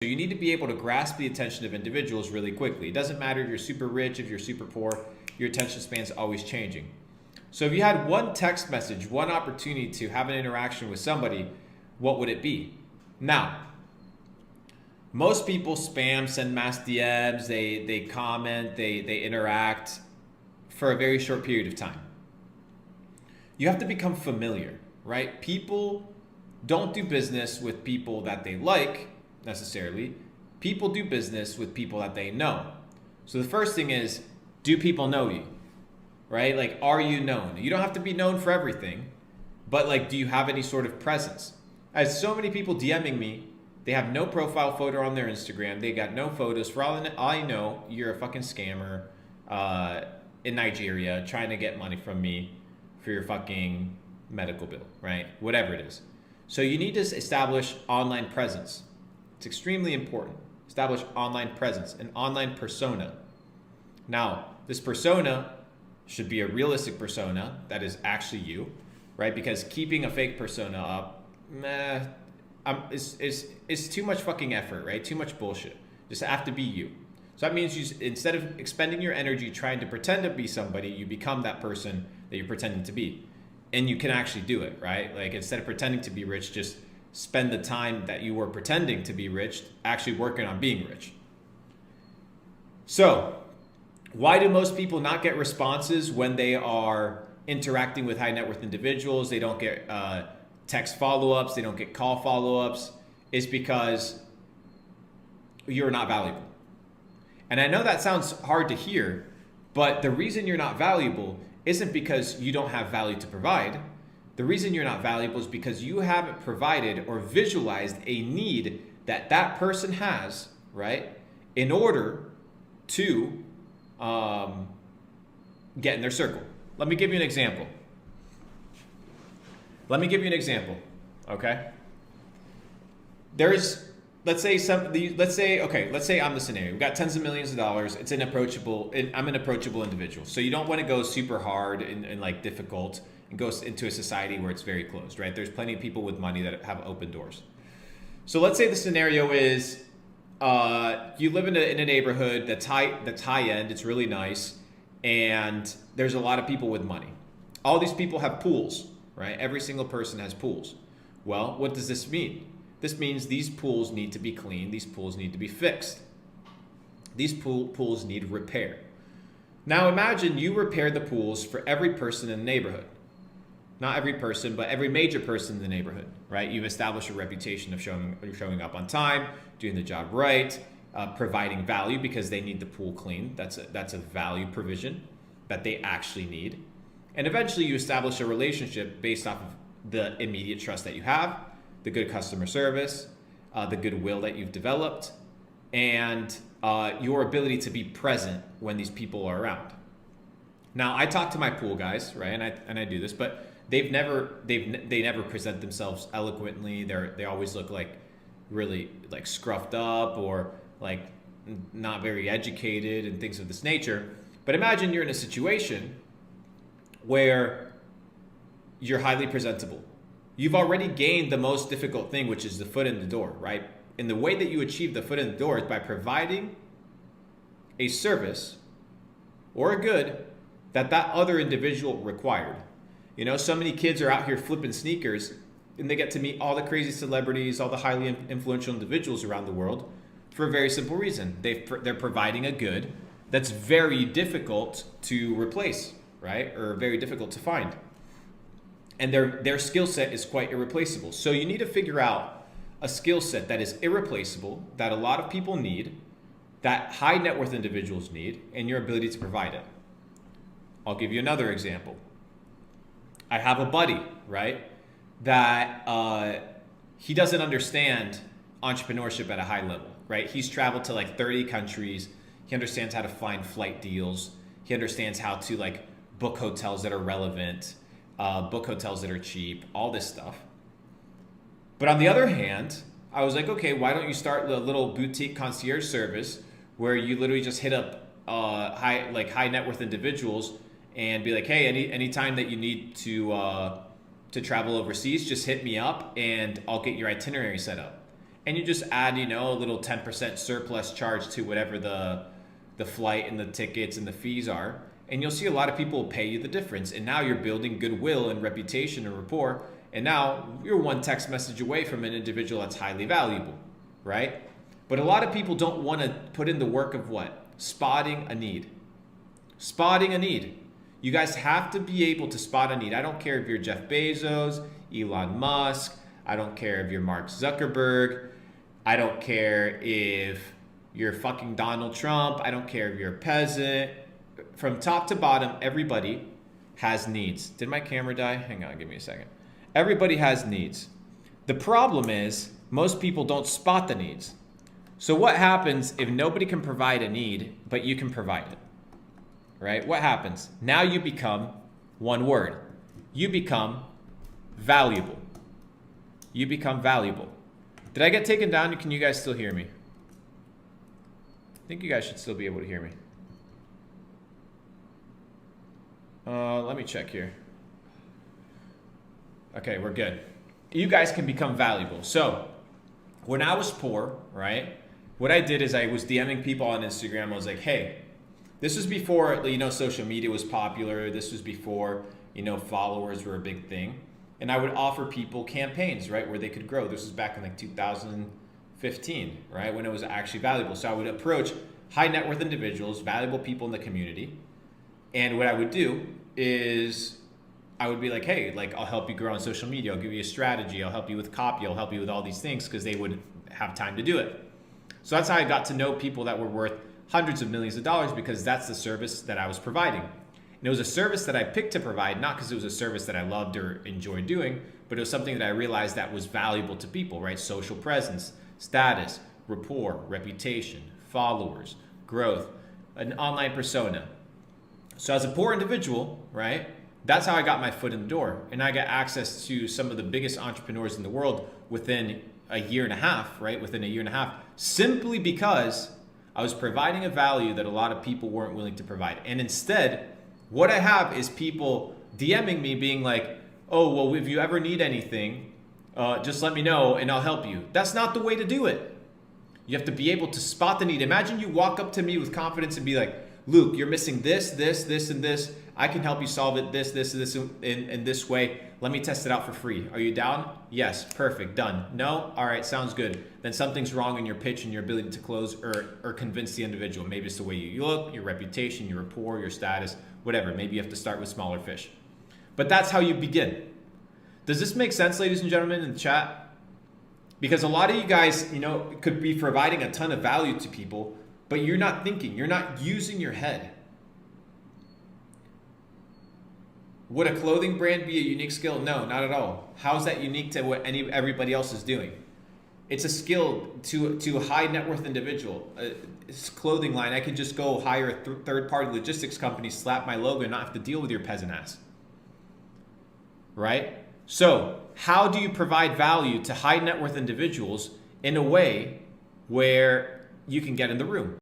So you need to be able to grasp the attention of individuals really quickly. It doesn't matter if you're super rich, if you're super poor, your attention span is always changing. So if you had one text message, one opportunity to have an interaction with somebody, what would it be? Now, most people spam, send mass DMs, they comment, they interact for a very short period of time. You have to become familiar, right? People don't do business with people that they like necessarily. People do business with people that they know. So the first thing is, do people know you, right? Like, are you known? You don't have to be known for everything, but like, do you have any sort of presence? I have so many people DMing me. They have no profile photo on their Instagram. They got no photos. For all I know, you're a fucking scammer in Nigeria trying to get money from me for your fucking medical bill, right? Whatever it is. So you need to establish online presence. It's extremely important. Establish online presence, an online persona. Now, this persona should be a realistic persona that is actually you, right? Because keeping a fake persona up, it's too much fucking effort, right? Too much bullshit. Just have to be you. So that means you, instead of expending your energy trying to pretend to be somebody, you become that person that you're pretending to be. And you can actually do it, right? Like, instead of pretending to be rich, just spend the time that you were pretending to be rich actually working on being rich. So why do most people not get responses when they are interacting with high net worth individuals? They don't get text follow-ups, they don't get call follow-ups. It's because you're not valuable. And I know that sounds hard to hear, but the reason you're not valuable isn't because you don't have value to provide. The reason you're not valuable is because you haven't provided or visualized a need that that person has, right, in order to get in their circle. Let me give you an example. Okay? Let's say I'm the scenario. We've got tens of millions of dollars. I'm an approachable individual. So you don't want to go super hard and like difficult and go into a society where it's very closed, right? There's plenty of people with money that have open doors. So let's say the scenario is you live in a neighborhood that's high end. It's really nice, and there's a lot of people with money. All these people have pools, right? Every single person has pools. Well, what does this mean? This means these pools need to be cleaned. These pools need to be fixed. These pools need repair. Now imagine you repair the pools for every person in the neighborhood. Not every person, but every major person in the neighborhood, right? You've established a reputation of showing up on time, doing the job right, providing value because they need the pool cleaned. That's a value provision that they actually need. And eventually you establish a relationship based off of the immediate trust that you have, the good customer service, the goodwill that you've developed, and your ability to be present when these people are around. Now, I talk to my pool guys, right? And I do this, but they never present themselves eloquently. They always look like really like scruffed up or like not very educated and things of this nature. But imagine you're in a situation where you're highly presentable. You've already gained the most difficult thing, which is the foot in the door, right? And the way that you achieve the foot in the door is by providing a service or a good that other individual required. You know, so many kids are out here flipping sneakers and they get to meet all the crazy celebrities, all the highly influential individuals around the world for a very simple reason. They're providing a good that's very difficult to replace, right? Or very difficult to find. And their skill set is quite irreplaceable. So you need to figure out a skill set that is irreplaceable, that a lot of people need, that high net worth individuals need, and your ability to provide it. I'll give you another example. I have a buddy, right, that he doesn't understand entrepreneurship at a high level, right? He's traveled to like 30 countries. He understands how to find flight deals. He understands how to like book hotels that are relevant, book hotels that are cheap, all this stuff. But on the other hand, I was like, okay, why don't you start a little boutique concierge service where you literally just hit up high net worth individuals and be like, hey, any time that you need to travel overseas, just hit me up and I'll get your itinerary set up. and you just add, you know, a little 10% surplus charge to whatever the flight and the tickets and the fees are, and you'll see a lot of people pay you the difference. And now you're building goodwill and reputation and rapport, and now you're one text message away from an individual that's highly valuable, right? But a lot of people don't want to put in the work of what? Spotting a need. Spotting a need. You guys have to be able to spot a need. I don't care if you're Jeff Bezos, Elon Musk. I don't care if you're Mark Zuckerberg. I don't care if you're fucking Donald Trump. I don't care if you're a peasant. From top to bottom, everybody has needs. Did my camera die? Hang on, give me a second. Everybody has needs. The problem is most people don't spot the needs. So what happens if nobody can provide a need, but you can provide it? Right? What happens? Now you become one word. You become valuable. You become valuable. Did I get taken down? Can you guys still hear me? I think you guys should still be able to hear me. Let me check here. Okay, we're good. You guys can become valuable. So when I was poor, right, what I did is I was DMing people on Instagram. I was like, hey, this was before, you know, social media was popular. This was before, you know, followers were a big thing. And I would offer people campaigns, right, where they could grow. This was back in like 2015, right, when it was actually valuable. So I would approach high net worth individuals, valuable people in the community. And what I would do is I would be like, hey, like, I'll help you grow on social media. I'll give you a strategy. I'll help you with copy. I'll help you with all these things, because they would have time to do it. So that's how I got to know people that were worth hundreds of millions of dollars, because that's the service that I was providing. And it was a service that I picked to provide, not because it was a service that I loved or enjoyed doing, but it was something that I realized that was valuable to people, right? Social presence, status, rapport, reputation, followers, growth, an online persona. So as a poor individual, right, that's how I got my foot in the door. And I got access to some of the biggest entrepreneurs in the world within a year and a half, right? Within a year and a half, simply because I was providing a value that a lot of people weren't willing to provide. And instead, what I have is people DMing me being like, oh, well, if you ever need anything, just let me know and I'll help you. That's not the way to do it. You have to be able to spot the need. Imagine you walk up to me with confidence and be like, Luke, you're missing this, this, this, and this. I can help you solve it this, this, this, in this way. Let me test it out for free. Are you down? Yes, perfect, done. No? All right, sounds good. Then something's wrong in your pitch and your ability to close or convince the individual. Maybe it's the way you look, your reputation, your rapport, your status, whatever. Maybe you have to start with smaller fish. But that's how you begin. Does this make sense, ladies and gentlemen, in the chat? Because a lot of you guys, you know, could be providing a ton of value to people, but you're not thinking, you're not using your head. Would a clothing brand be a unique skill? No, not at all. How is that unique to what everybody else is doing? It's a skill to a high net worth individual. It's a clothing line. I could just go hire a third-party logistics company, slap my logo, and not have to deal with your peasant ass. Right? So how do you provide value to high net worth individuals in a way where you can get in the room?